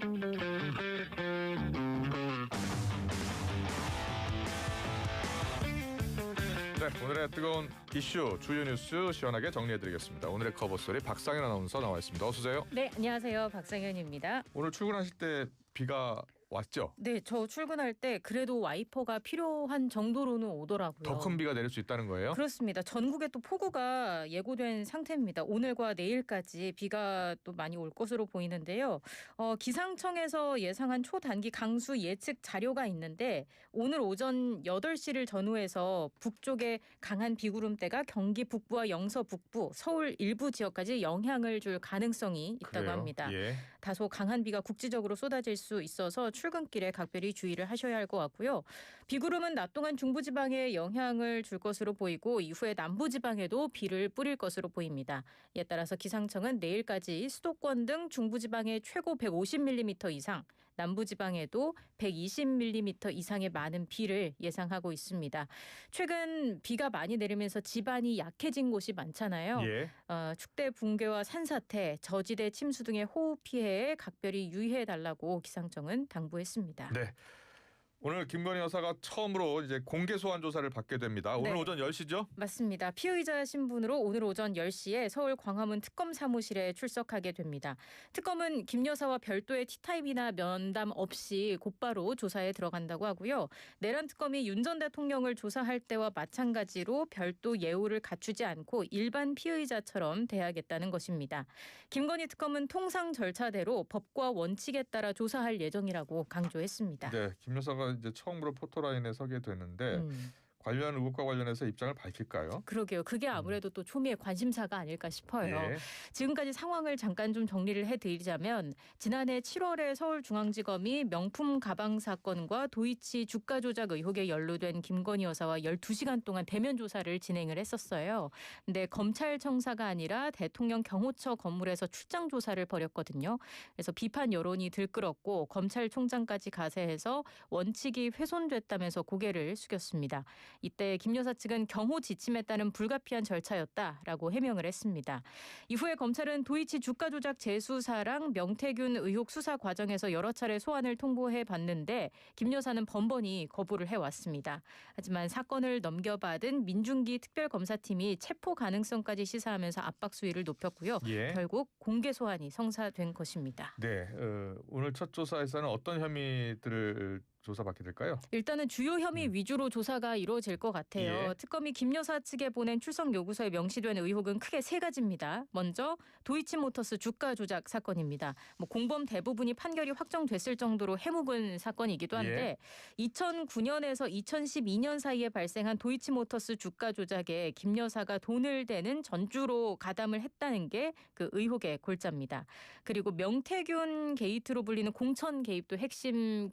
네, 오늘의 뜨거운 이슈 주요 뉴스 시원하게 정리해드리겠습니다. 오늘의 커버스토리 박상현 아나운서 나와 있습니다. 어서 오세요. 네, 안녕하세요. 박상현입니다. 오늘 출근하실 때 비가 왔죠? 네, 저 출근할 때 그래도 와이퍼가 필요한 정도로는 오더라고요. 더 큰 비가 내릴 수 있다는 거예요? 그렇습니다. 전국에 또 폭우가 예고된 상태입니다. 오늘과 내일까지 비가 또 많이 올 것으로 보이는데요. 기상청에서 예상한 초단기 강수 예측 자료가 있는데 오늘 오전 8시를 전후해서 북쪽에 강한 비구름대가 경기 북부와 영서 북부, 서울 일부 지역까지 영향을 줄 가능성이 있다고 그래요? 합니다. 예. 다소 강한 비가 국지적으로 쏟아질 수 있어서 출근길에 각별히 주의를 하셔야 할 것 같고요. 비구름은 낮 동안 중부지방에 영향을 줄 것으로 보이고 이후에 남부지방에도 비를 뿌릴 것으로 보입니다. 이에 따라서 기상청은 내일까지 수도권 등 중부지방에 최고 150mm 이상, 남부지방에도 120mm 이상의 많은 비를 예상하고 있습니다. 최근 비가 많이 내리면서 지반이 약해진 곳이 많잖아요. 예. 축대 붕괴와 산사태, 저지대 침수 등의 호우 피해에 각별히 유의해달라고 기상청은 당부했습니다. 네. 오늘 김건희 여사가 처음으로 이제 공개 소환 조사를 받게 됩니다. 오늘 네. 오전 10시죠? 맞습니다. 피의자 신분으로 오늘 오전 10시에 서울 광화문 특검 사무실에 출석하게 됩니다. 특검은 김 여사와 별도의 티타임이나 면담 없이 곧바로 조사에 들어간다고 하고요. 내란 특검이 윤 전 대통령을 조사할 때와 마찬가지로 별도 예우를 갖추지 않고 일반 피의자처럼 대하겠다는 것입니다. 김건희 특검은 통상 절차대로 법과 원칙에 따라 조사할 예정이라고 강조했습니다. 네, 김 여사가 이제 처음으로 포토라인에 서게 되는데 관련 의혹과 관련해서 입장을 밝힐까요? 그러게요. 그게 아무래도 또 초미의 관심사가 아닐까 싶어요. 예. 지금까지 상황을 잠깐 좀 정리를 해드리자면 지난해 7월에 서울중앙지검이 명품 가방 사건과 도이치 주가 조작 의혹에 연루된 김건희 여사와 12시간 동안 대면 조사를 진행을 했었어요. 근데 검찰청사가 아니라 대통령 경호처 건물에서 출장 조사를 벌였거든요. 그래서 비판 여론이 들끓었고 검찰총장까지 가세해서 원칙이 훼손됐다면서 고개를 숙였습니다. 이때 김 여사 측은 경호 지침에 따른 불가피한 절차였다라고 해명을 했습니다. 이후에 검찰은 도이치 주가 조작 재수사랑 명태균 의혹 수사 과정에서 여러 차례 소환을 통보해 봤는데 김 여사는 번번이 거부를 해왔습니다. 하지만 사건을 넘겨받은 민중기 특별검사팀이 체포 가능성까지 시사하면서 압박 수위를 높였고요. 예. 결국 공개 소환이 성사된 것입니다. 네, 오늘 첫 조사에서는 어떤 혐의들을 조사받게 될까요? 일단은 주요 혐의 위주로 조사가 이루어질 것 같아요. 예. 특검이 김 여사 측에 보낸 출석 요구서에 명시된 의혹은 크게 세 가지입니다. 먼저 도이치모터스 주가 조작 사건입니다. 공범 대부분이 판결이 확정됐을 정도로 해묵은 사건이기도 한데 2009년에서 2012년 사이에 발생한 도이치모터스 주가 조작에 김 여사가 돈을 대는 전주로 가담을 했다는 게 그 의혹의 골자입니다. 그리고 명태균 게이트로 불리는 공천 개입도 핵심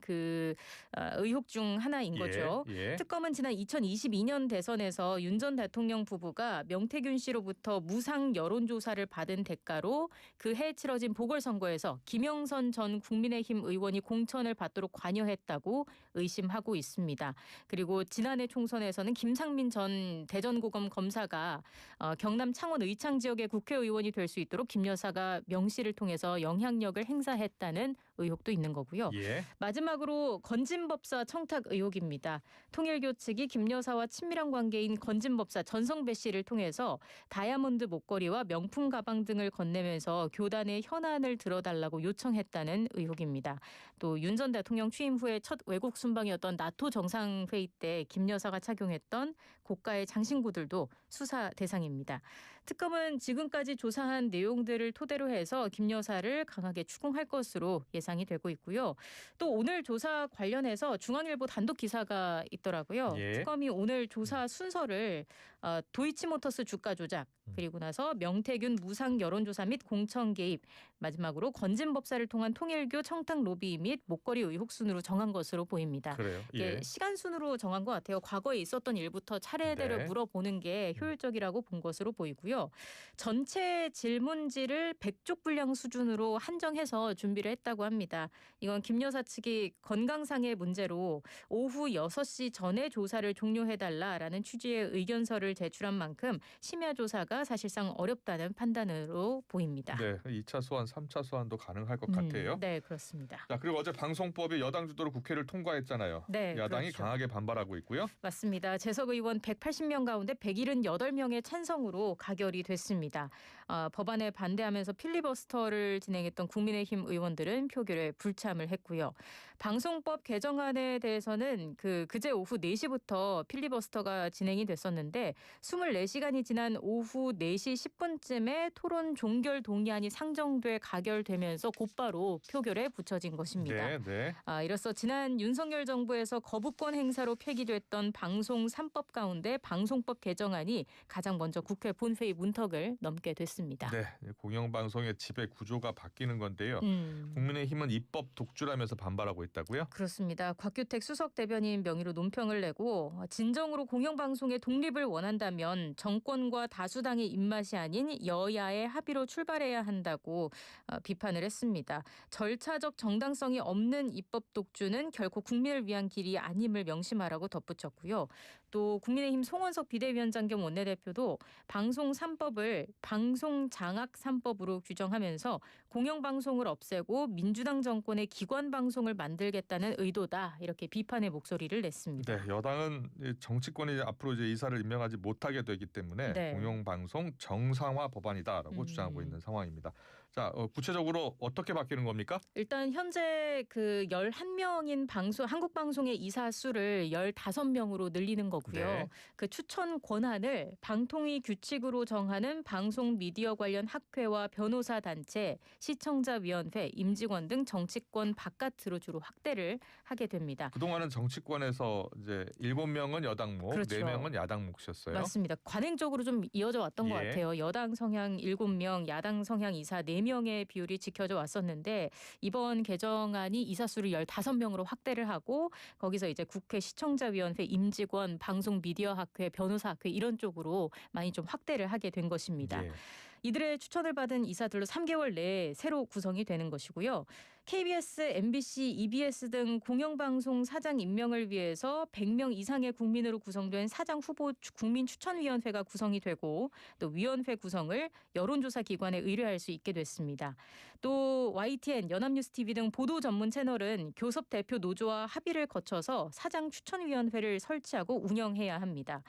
의혹 중 하나인 거죠. 예. 특검은 지난 2022년 대선에서 윤 전 대통령 부부가 명태균 씨로부터 무상 여론조사를 받은 대가로 그해 치러진 보궐선거에서 김영선 전 국민의힘 의원이 공천을 받도록 관여했다고 의심하고 있습니다. 그리고 지난해 총선에서는 김상민 전 대전고검 검사가 경남 창원 의창 지역의 국회의원이 될 수 있도록 김 여사가 명시를 통해서 영향력을 행사했다는 의혹도 있는 거고요. 예. 마지막으로 건진법사 청탁 의혹입니다. 통일교 측이 김 여사와 친밀한 관계인 건진법사 전성배 씨를 통해서 다이아몬드 목걸이와 명품 가방 등을 건네면서 교단의 현안을 들어달라고 요청했다는 의혹입니다. 또 윤 전 대통령 취임 후에 첫 외국 순방이었던 나토 정상회의 때 김 여사가 착용했던 고가의 장신구들도 수사 대상입니다. 특검은 지금까지 조사한 내용들을 토대로 해서 김 여사를 강하게 추궁할 것으로 예상이 되고 있고요. 또 오늘 조사 관련해서 중앙일보 단독 기사가 있더라고요. 예. 특검이 오늘 조사 순서를 도이치모터스 주가 조작, 그리고 나서 명태균 무상 여론조사 및 공천 개입, 마지막으로 건진법사를 통한 통일교 청탁 로비 및 목걸이 의혹 순으로 정한 것으로 보입니다. 그래요. 이게 시간 순으로 정한 것 같아요. 과거에 있었던 일부터 차례대로 네. 물어보는 게 효율적이라고 본 것으로 보이고요. 있는데요. 전체 질문지를 100쪽 분량 수준으로 한정해서 준비를 했다고 합니다. 이건 김 여사 측이 건강상의 문제로 오후 6시 전에 조사를 종료해달라라는 취지의 의견서를 제출한 만큼 심야 조사가 사실상 어렵다는 판단으로 보입니다. 네, 2차 소환, 3차 소환도 가능할 것 같아요. 네, 그렇습니다. 자, 그리고 어제 방송법이 여당 주도로 국회를 통과했잖아요. 네, 야당이 그렇죠. 강하게 반발하고 있고요. 맞습니다. 재석 의원 180명 가운데 178명의 찬성으로 가결이 됐습니다. 법안에 반대하면서 필리버스터를 진행했던 국민의힘 의원들은 표결에 불참을 했고요. 방송법 개정안에 대해서는 그제 오후 4시부터 필리버스터가 진행이 됐었는데 24시간이 지난 오후 4시 10분쯤에 토론 종결 동의안이 상정돼 가결되면서 곧바로 표결에 붙여진 것입니다. 네. 이로써 지난 윤석열 정부에서 거부권 행사로 폐기됐던 방송 3법 가운데 방송법 개정안이 가장 먼저 국회 본회의 문턱을 넘게 됐습니다. 네, 공영방송의 지배 구조가 바뀌는 건데요. 국민의힘은 입법 독주라면서 반발하고 있다고요? 그렇습니다. 곽규택 수석 대변인 명의로 논평을 내고 진정으로 공영방송의 독립을 원한다면 정권과 다수당의 입맛이 아닌 여야의 합의로 출발해야 한다고 비판을 했습니다. 절차적 정당성이 없는 입법 독주는 결코 국민을 위한 길이 아님을 명심하라고 덧붙였고요. 또 국민의힘 송원석 비대위원장 겸 원내대표도 방송 3법을 방송장악 3법으로 규정하면서 공영방송을 없애고 민주당 정권의 기관방송을 만들겠다는 의도다. 이렇게 비판의 목소리를 냈습니다. 네, 여당은 정치권이 앞으로 이제 이사를 임명하지 못하게 되기 때문에 네. 공영방송 정상화 법안이다라고 주장하고 있는 상황입니다. 자, 구체적으로 어떻게 바뀌는 겁니까? 일단 현재 11명인 한국방송의 이사 수를 15명으로 늘리는 거고요. 네. 그 추천 권한을 방통위 규칙으로 정하는 방송 미디어 관련 학회와 변호사 단체, 시청자위원회, 임직원 등 정치권 바깥으로 주로 확대를 하게 됩니다. 그동안은 정치권에서 이제 7명은 여당 몫, 그렇죠. 4명은 야당 몫이었어요. 맞습니다. 관행적으로 좀 이어져 왔던 것 예. 같아요. 여당 성향 7명, 야당 성향 이사 4명의 비율이 지켜져 왔었는데 이번 개정안이 이사 수를 15명으로 확대를 하고 거기서 이제 국회 시청자위원회, 임직원, 방송 미디어 학회, 변호사 학회 이런 쪽으로 많이 좀 확대를 하게 된 것입니다. 예. 이들의 추천을 받은 이사들로 3개월 내에 새로 구성이 되는 것이고요. KBS, MBC, EBS 등 공영방송 사장 임명을 위해서 100명 이상의 국민으로 구성된 사장 후보 국민추천위원회가 구성이 되고 또 위원회 구성을 여론조사 기관에 의뢰할 수 있게 됐습니다. 또 YTN, 연합뉴스TV 등 보도 전문 채널은 교섭 대표 노조와 합의를 거쳐서 사장 추천위원회를 설치하고 운영해야 합니다.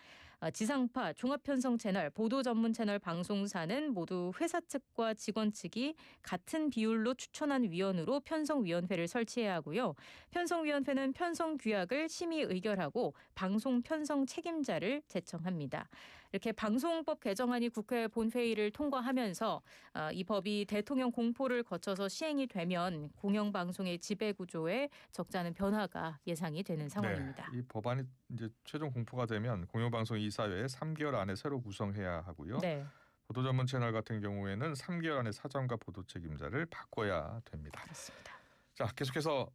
지상파, 종합편성 채널, 보도 전문 채널 방송사는 모두 회사 측과 직원 측이 같은 비율로 추천한 위원으로 편성위원회를 설치해야 하고요. 편성위원회는 편성 규약을 심의 의결하고 방송 편성 책임자를 제청합니다. 이렇게 방송법 개정안이 국회 본회의를 통과하면서 이 법이 대통령 공포를 거쳐서 시행이 되면 공영방송의 지배구조에 적잖은 변화가 예상이 되는 상황입니다. 네, 이 법안이 이제 최종 공포가 되면 공영방송 이사회 3개월 안에 새로 구성해야 하고요. 네, 보도 전문 채널 같은 경우에는 3개월 안에 사장과 보도 책임자를 바꿔야 됩니다. 그렇습니다. 자, 계속해서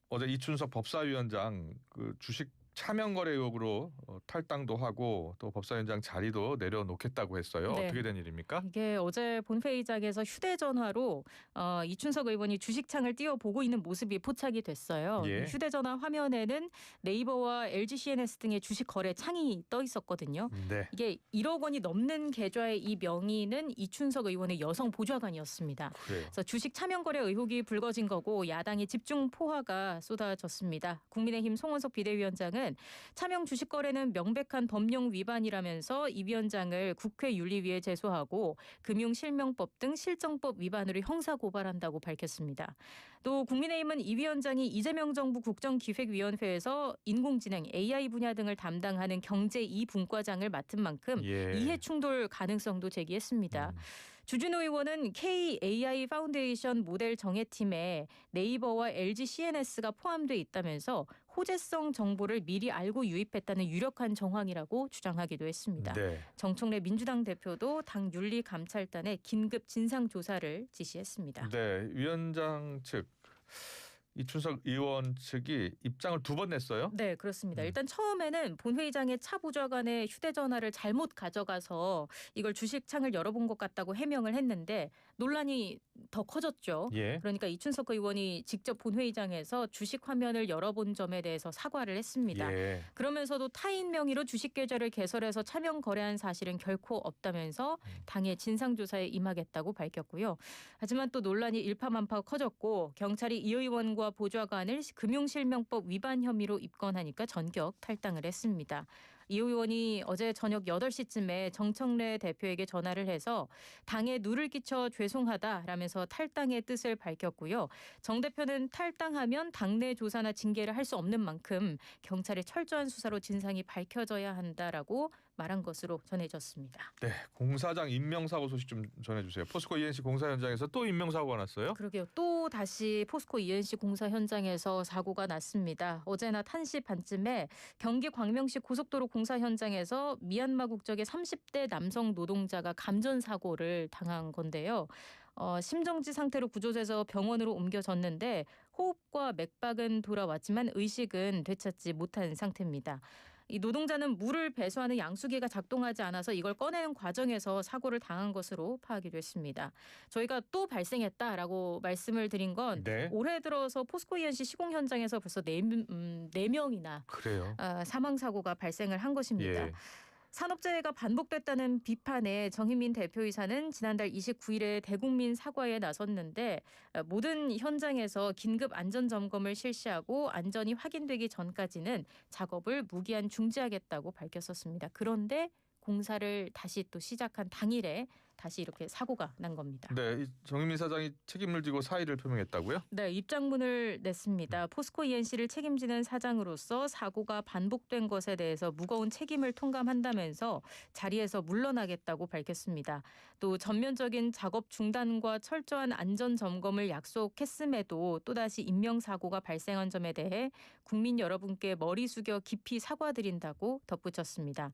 어제 이춘석 법사위원장 주식 차명 거래 의혹으로 탈당도 하고 또 법사위원장 자리도 내려놓겠다고 했어요. 네. 어떻게 된 일입니까? 이게 어제 본회의장에서 휴대전화로 이춘석 의원이 주식창을 띄워보고 있는 모습이 포착이 됐어요. 예. 휴대전화 화면에는 네이버와 LG CNS 등의 주식 거래 창이 떠 있었거든요. 네. 이게 1억 원이 넘는 계좌의 이 명의는 이춘석 의원의 여성 보좌관이었습니다. 그래요. 그래서 주식 차명 거래 의혹이 불거진 거고 야당의 집중 포화가 쏟아졌습니다. 국민의힘 송원석 비대위원장은 차명 주식 거래는 명백한 법령 위반이라면서 이 위원장을 국회 윤리위에 제소하고 금융실명법 등 실정법 위반으로 형사 고발한다고 밝혔습니다. 또 국민의힘은 이 위원장이 이재명 정부 국정기획위원회에서 인공지능 AI 분야 등을 담당하는 경제 2분과장을 맡은 만큼 예. 이해 충돌 가능성도 제기했습니다. 주진우 의원은 KAI 파운데이션 모델 정해팀에 네이버와 LG CNS가 포함돼 있다면서 호재성 정보를 미리 알고 유입했다는 유력한 정황이라고 주장하기도 했습니다. 네. 정청래 민주당 대표도 당 윤리감찰단에 긴급 진상조사를 지시했습니다. 네, 위원장 측 이춘석 의원 측이 입장을 2번 냈어요. 네, 그렇습니다. 일단 처음에는 본회의장에 차 보좌관의 휴대전화를 잘못 가져가서 이걸 주식창을 열어본 것 같다고 해명을 했는데 논란이 더 커졌죠. 예. 그러니까 이춘석 의원이 직접 본회의장에서 주식 화면을 열어본 점에 대해서 사과를 했습니다. 예. 그러면서도 타인 명의로 주식 계좌를 개설해서 차명 거래한 사실은 결코 없다면서 당의 진상조사에 임하겠다고 밝혔고요. 하지만 또 논란이 일파만파 커졌고 경찰이 이 의원과 보좌관을 금융실명법 위반 혐의로 입건하니까 전격 탈당을 했습니다. 이 의원이 어제 저녁 8시쯤에 정청래 대표에게 전화를 해서 당에 누를 끼쳐 죄송하다라면서 탈당의 뜻을 밝혔고요. 정 대표는 탈당하면 당내 조사나 징계를 할 수 없는 만큼 경찰의 철저한 수사로 진상이 밝혀져야 한다라고 말한 것으로 전해졌습니다. 네, 공사장 인명사고 소식 좀 전해주세요. 포스코 ENC 공사 현장에서 또 인명사고가 났어요? 그러게요. 또 다시 포스코 ENC 공사 현장에서 사고가 났습니다. 어제 낮 1시 반쯤에 경기 광명시 고속도로 공사 현장에서 미얀마 국적의 30대 남성 노동자가 감전사고를 당한 건데요. 심정지 상태로 구조돼서 병원으로 옮겨졌는데 호흡과 맥박은 돌아왔지만 의식은 되찾지 못한 상태입니다. 이 노동자는 물을 배수하는 양수기가 작동하지 않아서 이걸 꺼내는 과정에서 사고를 당한 것으로 파악이 됐습니다. 저희가 또 발생했다라고 말씀을 드린 건 네. 올해 들어서 포스코 ENC 시공 현장에서 벌써 4명이나 그래요. 사망 사고가 발생을 한 것입니다. 예. 산업재해가 반복됐다는 비판에 정희민 대표이사는 지난달 29일에 대국민 사과에 나섰는데 모든 현장에서 긴급 안전점검을 실시하고 안전이 확인되기 전까지는 작업을 무기한 중지하겠다고 밝혔었습니다. 그런데 공사를 다시 또 시작한 당일에 다시 이렇게 사고가 난 겁니다. 네, 이 정의민 사장이 책임을 지고 사의를 표명했다고요? 네, 입장문을 냈습니다. 포스코 ENC를 책임지는 사장으로서 사고가 반복된 것에 대해서 무거운 책임을 통감한다면서 자리에서 물러나겠다고 밝혔습니다. 또 전면적인 작업 중단과 철저한 안전 점검을 약속했음에도 또다시 인명사고가 발생한 점에 대해 국민 여러분께 머리 숙여 깊이 사과드린다고 덧붙였습니다.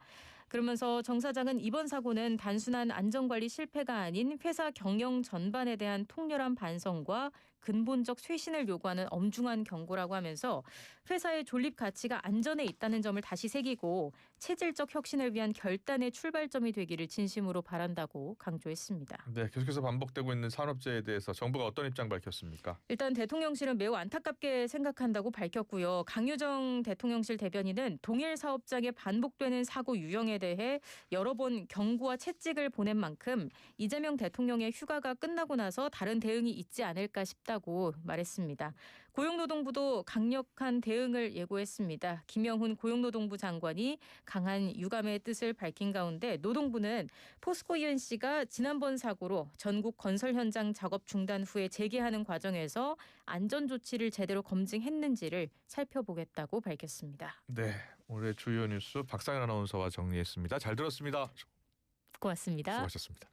그러면서 정 사장은 이번 사고는 단순한 안전관리 실패가 아닌 회사 경영 전반에 대한 통렬한 반성과 근본적 쇄신을 요구하는 엄중한 경고라고 하면서 회사의 존립 가치가 안전에 있다는 점을 다시 새기고 체질적 혁신을 위한 결단의 출발점이 되기를 진심으로 바란다고 강조했습니다. 네, 계속해서 반복되고 있는 산업재해에 대해서 정부가 어떤 입장 밝혔습니까? 일단 대통령실은 매우 안타깝게 생각한다고 밝혔고요. 강유정 대통령실 대변인은 동일 사업장에 반복되는 사고 유형에 대해 여러 번 경고와 채찍을 보낸 만큼 이재명 대통령의 휴가가 끝나고 나서 다른 대응이 있지 않을까 싶다고 말했습니다. 고용노동부도 강력한 대응을 예고했습니다. 김영훈 고용노동부 장관이 강한 유감의 뜻을 밝힌 가운데 노동부는 포스코 ENC가 지난번 사고로 전국 건설 현장 작업 중단 후에 재개하는 과정에서 안전 조치를 제대로 검증했는지를 살펴보겠다고 밝혔습니다. 네, 올해 주요 뉴스 박상현 아나운서와 정리했습니다. 잘 들었습니다. 고맙습니다. 수고하셨습니다.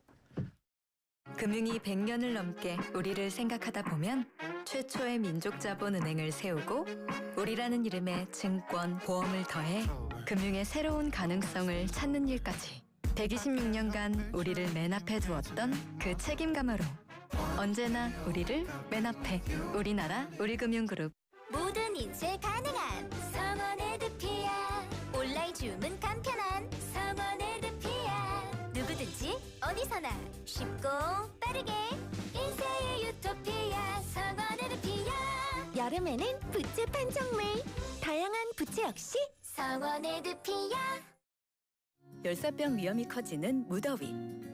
금융이 100년을 넘게 우리를 생각하다 보면 최초의 민족자본은행을 세우고 우리라는 이름의 증권, 보험을 더해 금융의 새로운 가능성을 찾는 일까지 126년간 우리를 맨 앞에 두었던 그 책임감으로 언제나 우리를 맨 앞에 우리나라 우리금융그룹. 모든 인쇄 가능한 성원에드피아. 온라인 주문 간편한 성원에드피아. 누구든지 어디서나 쉽고 빠르게 인쇄의 유토피아 성원에드피아. 여름에는 부츠 판촉물 다양한 부츠 역시 성원에드피아. 열사병 위험이 커지는 무더위.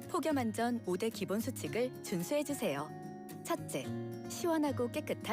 폭염 안전 5대 기본 수칙을 준수해주세요. 첫째, 시원하고 깨끗한